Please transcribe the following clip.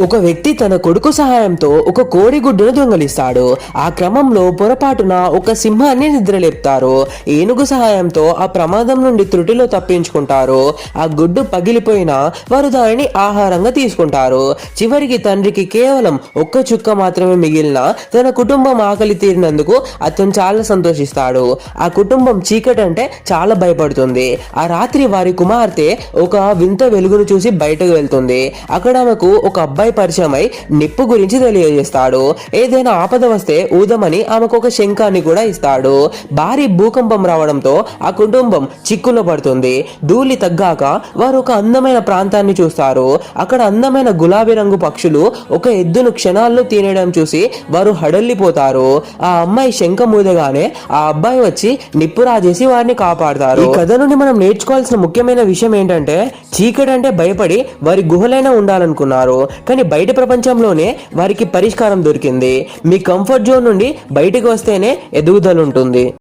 ఒక వ్యక్తి తన కొడుకు సహాయంతో ఒక కోడిగుడ్డును దొంగలిస్తాడు. ఆ క్రమంలో పొరపాటున ఒక సింహాన్ని నిద్రలేపుతారు. ఏనుగు సహాయంతో ఆ ప్రమాదం నుండి త్రుటిలో తప్పించుకుంటారు. ఆ గుడ్డు పగిలిపోయినా వారు దానిని ఆహారంగా తీసుకుంటారు. చివరికి తండ్రికి కేవలం ఒక్క చుక్క మాత్రమే మిగిలిన తన కుటుంబం ఆకలి తీరినందుకు అతను చాలా సంతోషిస్తాడు. ఆ కుటుంబం చీకటంటే చాలా భయపడుతుంది. ఆ రాత్రి వారి కుమార్తె ఒక వింత వెలుగును చూసి బయటకు వెళ్తుంది. అక్కడ ఆమెకు ఒక అబ్బాయి పరిచయమై నిప్పు గురించి తెలియజేస్తాడు. ఏదైనా ఆపద వస్తే ఊదమని ఆమెకు ఒక శంఖాన్ని కూడా ఇస్తాడు. భారీ భూకంపం రావడంతో ఆ కుటుంబం చిక్కులో పడుతుంది. ధూళి తగ్గాక వారు ఒక అందమైన ప్రాంతాన్ని చూస్తారు. అక్కడ అందమైన గులాబీ రంగు పక్షులు ఒక ఎద్దును క్షణాల్లో తినేయడం చూసి వారు హడలిపోతారు. ఆ అమ్మాయి శంఖం ఊదగానే ఆ అబ్బాయి వచ్చి నిప్పు రాజేసి వారిని కాపాడతారు. ఈ కథ నుండి మనం నేర్చుకోవాల్సిన ముఖ్యమైన విషయం ఏంటంటే, చీకటి అంటే భయపడి వారి గుహలైనా ఉండాలనుకున్నారు, కానీ బయట ప్రపంచంలోనే వారికి పరిష్కారం దొరికింది. మీ కంఫర్ట్ జోన్ నుండి బయటకు వస్తేనే ఎదుగుదల ఉంటుంది.